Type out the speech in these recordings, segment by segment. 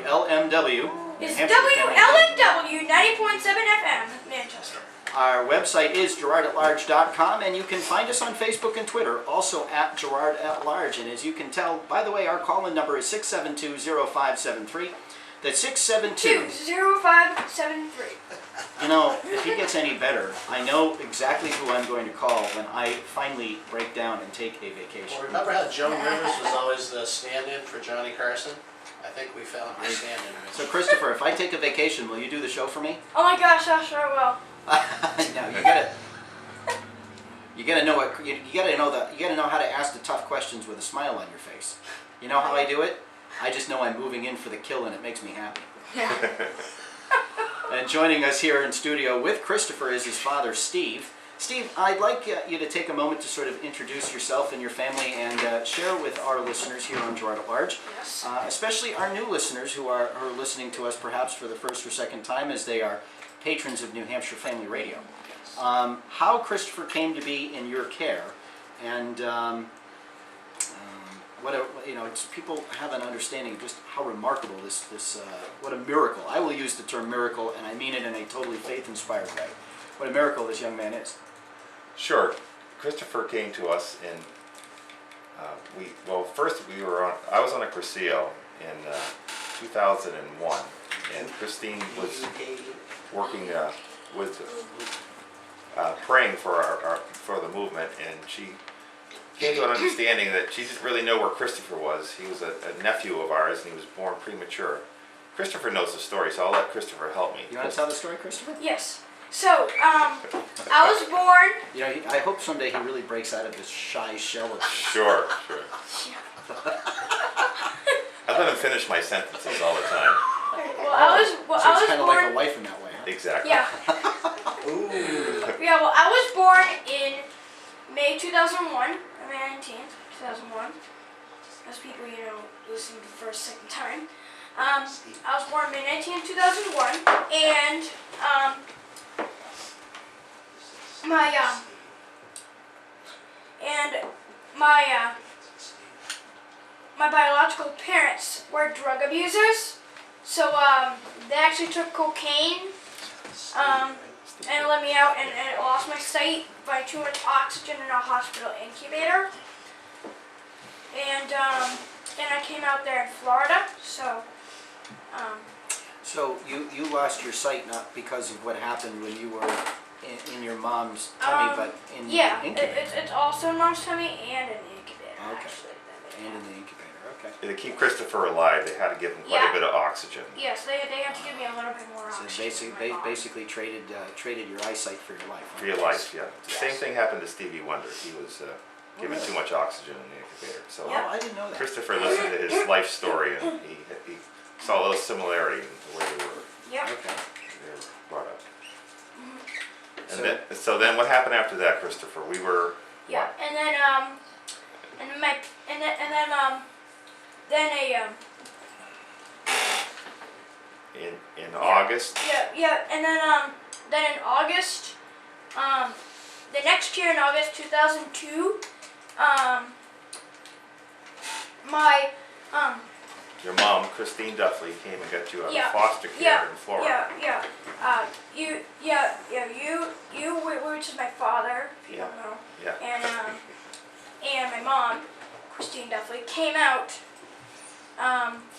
WLMW. It's WLMW 90.7 FM, Manchester. Our website is girardatlarge.com, and you can find us on Facebook and Twitter, also at girardatlarge. And as you can tell, by the way, our call-in number is 672-0573. That's 672-0573. You know, if he gets any better, I know exactly who I'm going to call when I finally break down and take a vacation. Well, remember how Joan Rivers was always the stand-in for Johnny Carson? I think we found her stand-in. So Christopher, if I take a vacation, will you do the show for me? Oh my gosh, I sure will. No, you gotta know what you gotta know how to ask the tough questions with a smile on your face. You know how I do it? I just know I'm moving in for the kill, and it makes me happy. And joining us here in studio with Christopher is his father, Steve. Steve, I'd like you to take a moment to sort of introduce yourself and your family and share with our listeners here on Girard at Large, Yes. Especially our new listeners who are listening to us perhaps for the first or second time, as they are patrons of New Hampshire Family Radio. How Christopher came to be in your care, and people have an understanding of just how remarkable what a miracle. I will use the term miracle, and I mean it in a totally faith-inspired way. What a miracle this young man is. Sure. Christopher came to us in, I was on a Cursillo in 2001, and Christine was working with praying for for the movement, and she came to an understanding that she didn't really know where Christopher was. He was a nephew of ours, and he was born premature. Christopher knows the story, so I'll let Christopher help me. You want to tell the story, Christopher? Yes. So, I was born... You know, I hope someday he really breaks out of this shy shell of... Sure. I let him finish my sentences all the time. Well, I was kind of born... like a wife in that way, huh? Exactly. Yeah. Yeah, well, I was born in May 2001, May 19th, 2001. As people, listening for a second time. I was born May 19th, 2001, and my biological parents were drug abusers, so they actually took cocaine, and it let me out, and it lost my sight by too much oxygen in a hospital incubator, and then I came out there in Florida, so. So you lost your sight not because of what happened when you were in your mom's tummy, but in the incubator. It's also in mom's tummy and in the incubator. Okay. Actually, And in the incubator, okay. To keep Christopher alive, they had to give him quite a bit of oxygen. Yes, they had to give me a little bit more oxygen. So basically traded your eyesight for your life. For your life, yeah. The same thing happened to Stevie Wonder. He was given too much oxygen in the incubator. So Oh, I didn't know that. Christopher listened to his life story, and he saw a little similarity in the way they were Okay. brought up. And then what happened after that, Christopher? We were what? And then in August. Yeah, and then in August, the next year in August 2002, Your mom, Christine Duffley, came and got you out of foster care in Florida. You, which is my father, if you don't know. Yeah. And my mom, Christine Duffley, came out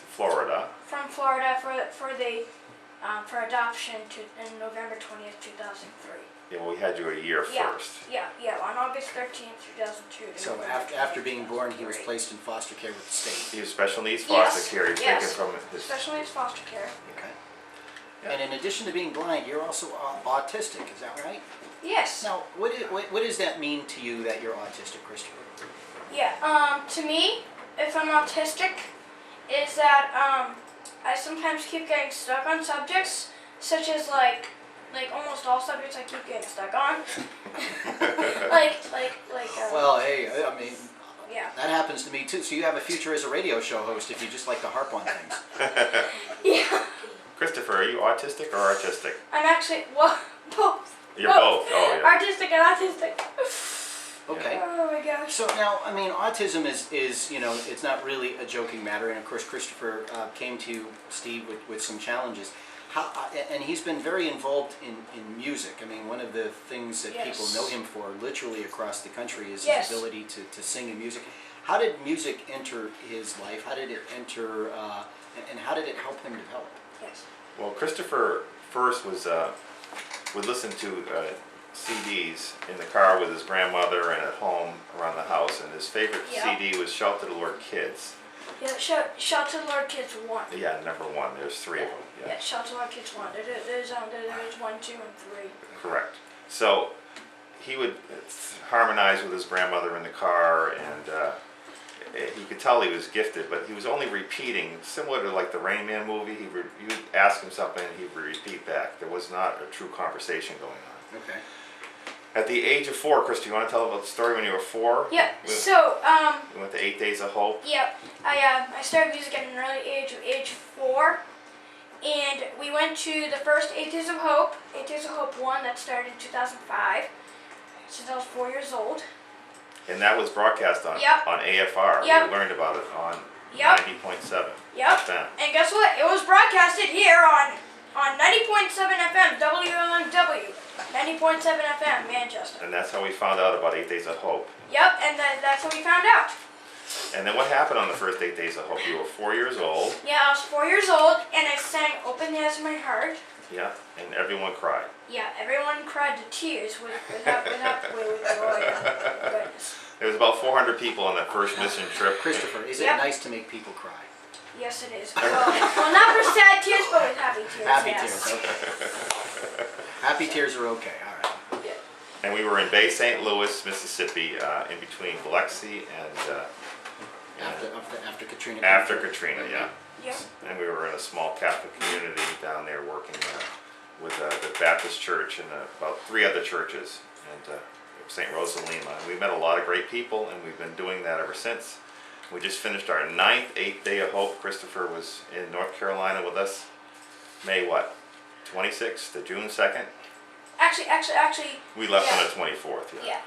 Florida. from Florida for adoption in November 20th, 2003. Yeah, well, we had you a year first. Yeah, on August 13th, 2002. So after being born, he was placed in foster care with the state. He was special needs foster care. He was taken from his special needs foster care. Okay. Yeah. And in addition to being blind, you're also autistic. Is that right? Yes. Now, what does that mean to you that you're autistic, Christopher? Yeah. To me, if I'm autistic, is that I sometimes keep getting stuck on subjects, such as like almost all subjects I keep getting stuck on. Well, hey, I mean, yeah. that happens to me too. So you have a future as a radio show host if you just like to harp on things. Yeah. Christopher, are you autistic or artistic? I'm actually both. You're both. Oh, yeah. Artistic and autistic. Okay. Oh my gosh. So now, I mean, autism is you know, it's not really a joking matter, and of course, Christopher came to Steve with some challenges. How, and he's been very involved in music. I mean, one of the things that people know him for, literally across the country, is his ability to sing in music. How did music enter his life? How did it enter, and how did it help him develop? Yes. Well, Christopher first was would listen to CDs in the car with his grandmother and at home around the house, and his favorite CD was "Shout to the Lord Kids." Yeah, shout to the Lord Kids 1. Yeah, number 1. There's 3 of them. Yeah, shout to the Lord Kids 1. There's 1, 2, and 3. Correct. So he would harmonize with his grandmother in the car, and you could tell he was gifted, but he was only repeating, similar to like the Rain Man movie. You would ask him something and he would repeat back. There was not a true conversation going on. Okay. At the age of 4, Chris, do you want to tell about the story when you were 4? Yeah. So You went to 8 Days of Hope. yeah, I started music at an early age 4, and we went to the first 8 Days of Hope, 8 Days of Hope 1, that started in 2005. Since I was 4 years old. And that was broadcast on AFR. Yep. We learned about it on Yep. 90.7. Yep. FM. And guess what? It was broadcasted here on 90.7 FM, WLMW, 90.7 FM, Manchester. And that's how we found out about 8 Days of Hope. Yep, and that's how we found out. And then what happened on the first 8 Days of Hope? You were 4 years old. Yeah, I was 4 years old, and I sang "Open As My Heart." Yeah, and everyone cried. Yeah, everyone cried to tears without joy. Goodness. There was about 400 people on that first mission trip. Christopher, is it Yep. nice to make people cry? Yes, it is. Well, not for sad tears, but with happy tears. Happy yes. tears, okay. Happy tears are okay, all right. Yeah. And we were in Bay St. Louis, Mississippi, in between Biloxi and After Katrina. after Katrina, yeah. Yep. And we were in a small Catholic community down there working with the Baptist church and about 3 other churches, and St. Rosa Lima. And we met a lot of great people, and we've been doing that ever since. We just finished our 9th 8th Day of Hope. Christopher was in North Carolina with us. May what? 26th to June 2nd? Actually. We left Yeah. on the 24th, yeah.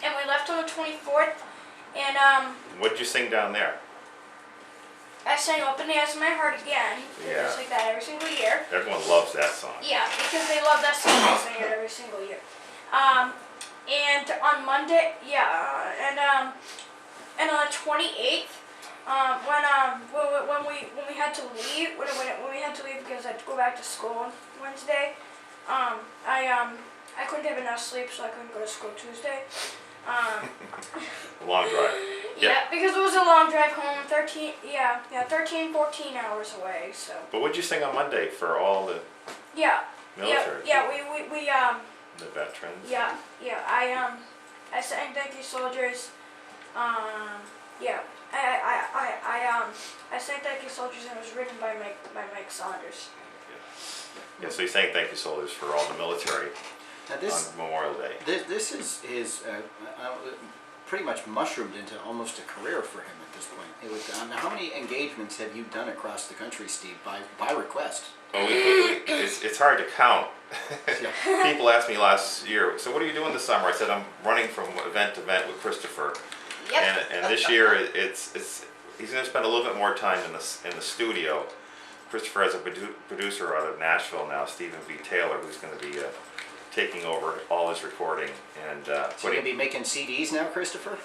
And we left on the 24th, and What did you sing down there? I sang "Open As My Heart" again. Yeah. Just like that every single year. Everyone loves that song. Yeah, because they love that song. I sing it every single year. And on Monday, and on the 28th, when we had to leave, when we had to leave because I had to go back to school on Wednesday, I couldn't have enough sleep, so I couldn't go to school Tuesday. Long drive. Yeah, because it was a long drive home, 13, 14 hours away, so. But what'd you sing on Monday for all the Yeah. military? Yeah, The veterans? I sang "Thank You Soldiers." I sang "Thank You Soldiers" and it was written by Mike Saunders. Yeah, so he's saying thank you, soldiers, for all the military Now this, on Memorial Day. this is his pretty much mushroomed into almost a career for him at this point. How many engagements have you done across the country, Steve, by request? Well, it's hard to count. Yeah. People asked me last year, so what are you doing this summer? I said, I'm running from event to event with Christopher. Yep. And this year, he's going to spend a little bit more time in the studio. Christopher has a producer out of Nashville now, Stephen V. Taylor, who's going to be taking over all his recording and So you're putting. going to be making CDs now, Christopher?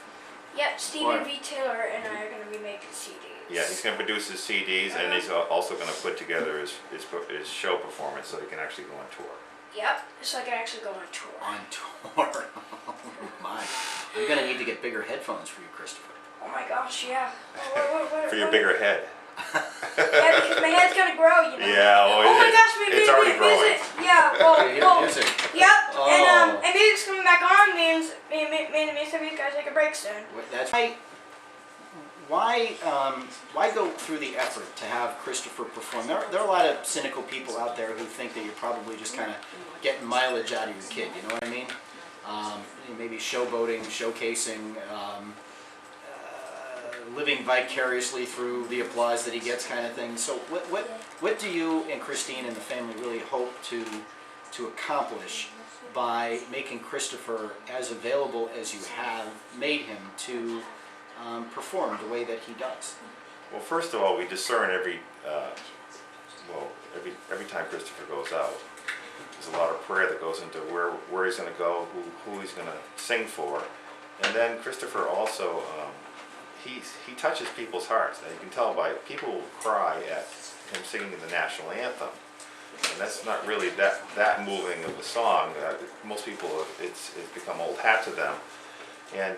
Yep, Stephen V. Taylor and I are going to be making CDs. Yeah, he's going to produce his CDs, and he's also going to put together his show performance so he can actually go on tour. Yep, so I can actually go on tour. On tour. Oh my. I'm going to need to get bigger headphones for you, Christopher. Oh my gosh, yeah. For your bigger head. Yeah, because my head's going to grow, you know. Yeah, oh my gosh, it's already growing. music. Yeah, well, Music. yep. Oh. And music's coming back on means that we gotta take a break soon. That's right. Why go through the effort to have Christopher perform? There are a lot of cynical people out there who think that you're probably just kind of getting mileage out of your kid. You know what I mean? Maybe showboating, showcasing, living vicariously through the applause that he gets, kind of thing. So, what do you and Christine and the family really hope to accomplish by making Christopher as available as you have made him to perform the way that he does? Well, first of all, we discern every time Christopher goes out. There's a lot of prayer that goes into where he's going to go, who he's going to sing for, and then Christopher also he touches people's hearts. Now you can tell by people will cry at him singing the national anthem, and that's not really that moving of a song. Most people it's become old hat to them, and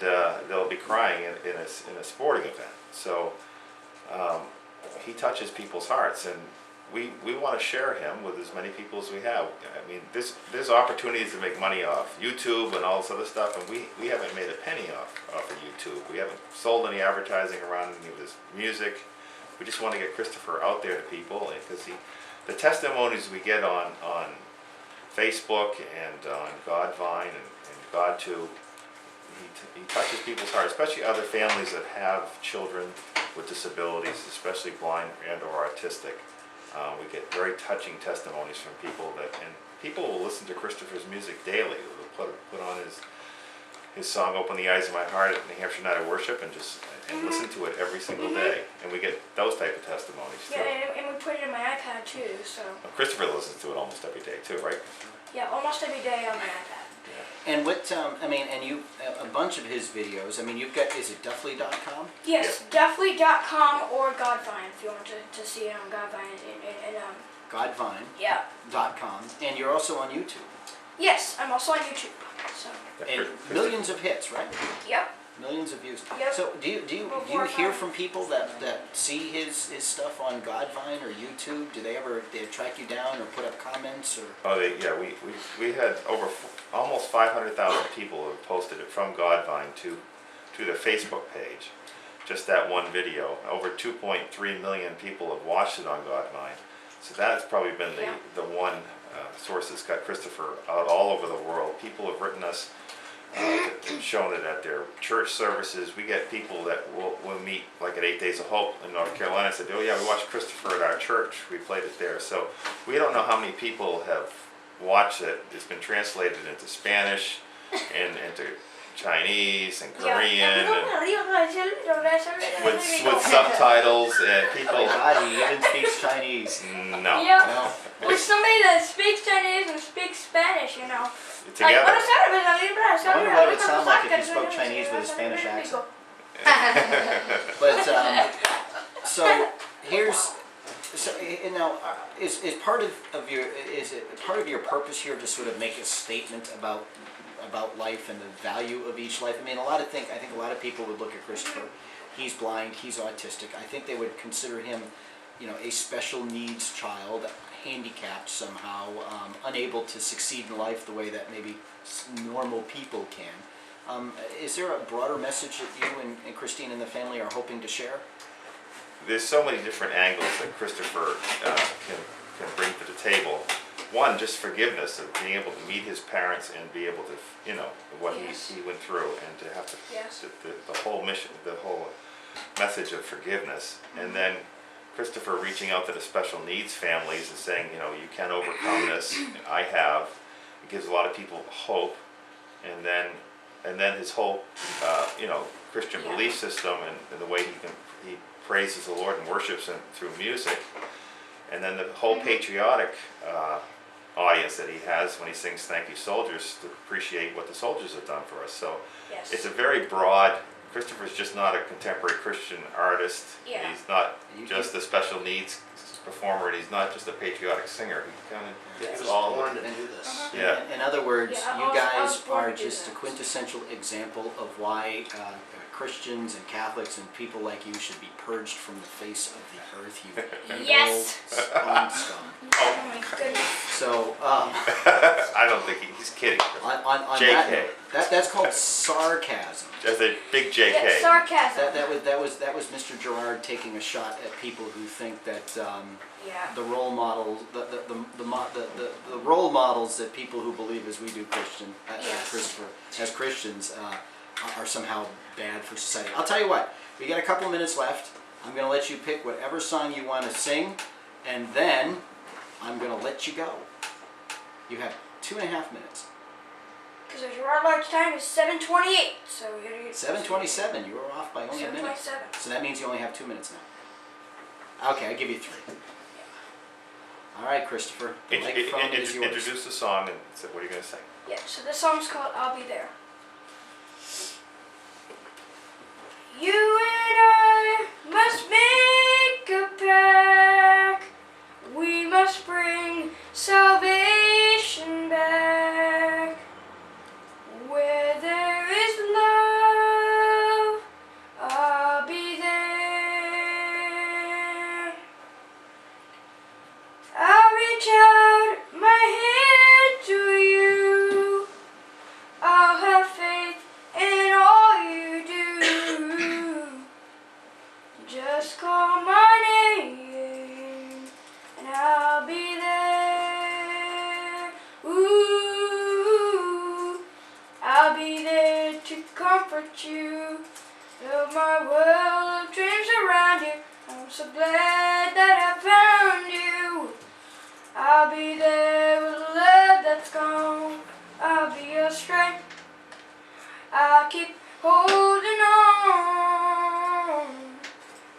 they'll be crying in a sporting event. So he touches people's hearts, and we want to share him with as many people as we have. I mean, there's opportunities to make money off YouTube and all this other stuff, and we haven't made a penny off of YouTube. We haven't sold any advertising around any of his music. We just want to get Christopher out there to people, because the testimonies we get on Facebook and on Godvine and GodTube, he touches people's hearts, especially other families that have children with disabilities, especially blind and or autistic. We get very touching testimonies from people and people will listen to Christopher's music daily. They'll put on his song "Open the Eyes of My Heart" at New Hampshire Night of Worship and listen to it every single day. And we get those type of testimonies too. Yeah, and we put it in my iPad too, so. Well, Christopher listens to it almost every day too, right? Yeah, almost every day on my iPad. And what, and you, a bunch of his videos, you've got, is it Duffley.com? Yes, Duffley.com or Godvine if you want to see it on Godvine Godvine.com. yeah. And you're also on YouTube. Yes, I'm also on YouTube. So. And millions of hits, right? Yep. Millions of views. Yep. So do you hear from people that see his stuff on Godvine or YouTube? Do they track you down or put up comments or? Oh, we had over almost 500,000 people who have posted it from Godvine to their Facebook page. Just that one video. Over 2.3 million people have watched it on Godvine. So that's probably been the one source that's got Christopher out all over the world. People have written us and shown it at their church services. We get people that will meet like at 8 Days of Hope in North Carolina and said, "Oh yeah, we watched Christopher at our church. We played it there." So we don't know how many people have watched it. It's been translated into Spanish and into Chinese and Korean with subtitles, and people. Oh my God, he even speaks Chinese. No. Yeah. No. With somebody that speaks Chinese and speaks Spanish, Together. I wonder what it would sound like if he spoke Chinese with a Spanish accent. But now is part of your purpose here to sort of make a statement about life and the value of each life? I think a lot of people would look at Christopher. He's blind. He's autistic. I think they would consider him, a special needs child, handicapped somehow, unable to succeed in life the way that maybe normal people can. Is there a broader message that you and Christine and the family are hoping to share? There's so many different angles that Christopher can bring to the table. One, just forgiveness of being able to meet his parents and be able to, what he went through, and to have the whole mission, the whole message of forgiveness. And then Christopher reaching out to the special needs families and saying, you can overcome this. I have. It gives a lot of people hope. And then his whole, Christian belief system and the way he praises the Lord and worships Him through music. And then the whole patriotic audience that he has when he sings "Thank You Soldiers" to appreciate what the soldiers have done for us. So it's a very broad. Christopher's just not a contemporary Christian artist. Yeah. He's not just a special needs performer, and he's not just a patriotic singer. He kind of He was all. born to do this. Yeah. In other words, Yeah, you I was guys born are to do just a that. quintessential example of why Christians and Catholics and people like you should be purged from the face of the earth. You Yes. evil scum. Oh my goodness. So I don't think he's kidding. on JK. that's called sarcasm. That's a big JK. Yeah, sarcasm. That was Mr. Girard taking a shot at people who think that the role models the role models that people who believe as we do as Christians are somehow bad for society. I'll tell you what, we got a couple of minutes left. I'm going to let you pick whatever song you want to sing, and then I'm going to let you go. You have 2.5 minutes. Because the Girard large time is 7:28. So you're 7:27. You were off by only a minute. 7:27. So that means you only have 2 minutes now. Okay, I give you 3. All right, Christopher. The microphone is yours. Introduce the song and say, what are you going to say? Yeah, so this song's called I'll Be There. You and I must make a pact. We must bring salvation back. Where there is love, I'll be there. I'll reach out my hand to you. I'll have faith in all you do. Just call my name and I'll be there. Ooh, I'll be there to comfort you. Build my world of dreams around you. I'm so glad that I found you. I'll be there with love that's gone. I'll be your strength. I'll keep holding on.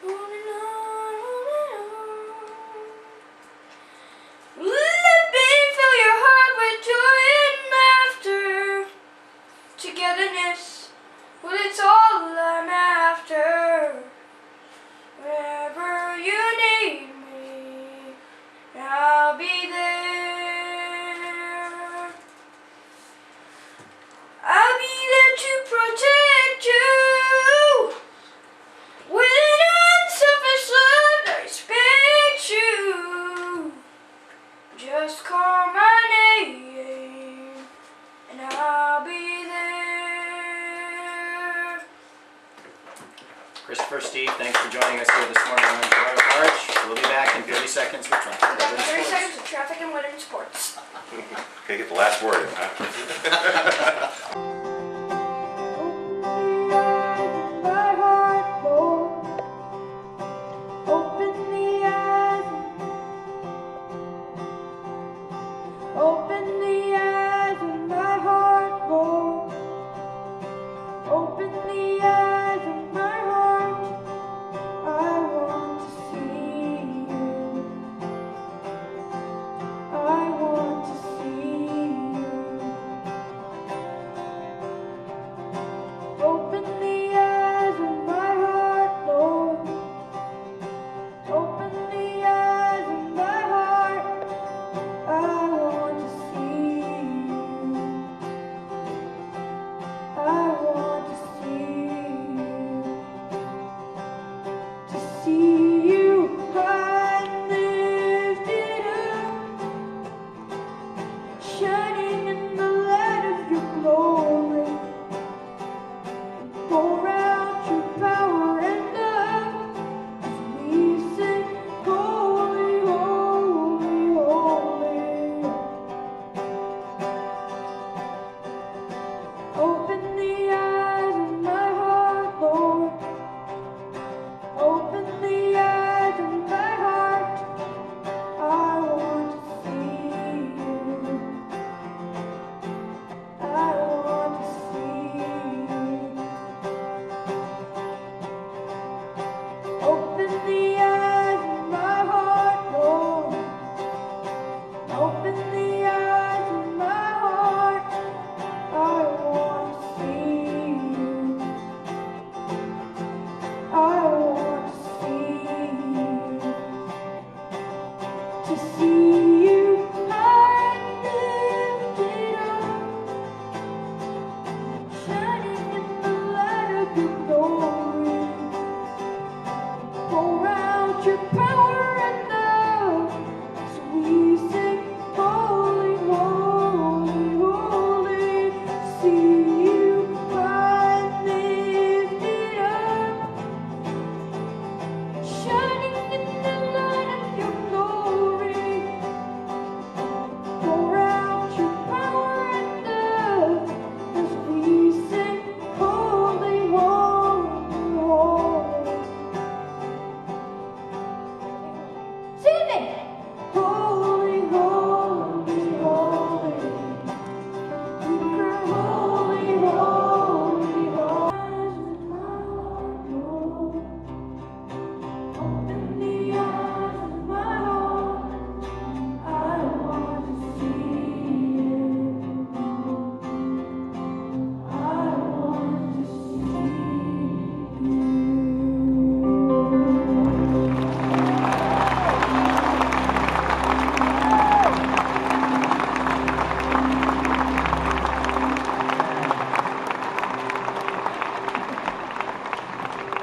Holding on, holding on. Let me fill your heart with joy and laughter. Togetherness, well, it's all I'm after. Whenever you need me, I'll be there. I'll be there to protect you with an unselfish love that respects you. Just call my name and I'll be there. Christopher, Steve, thanks for joining us here this morning on Girard at Large. We'll be back in 30 seconds with traffic. We've got 30 seconds of traffic and weather and sports. Okay, get the last word. Huh?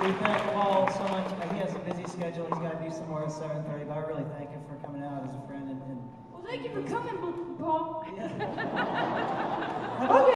we thank Paul so much. He has a busy schedule. He's got to do some more at 7:30, but I really thank him for coming out as a friend. Well, thank you for coming, Paul. Yeah.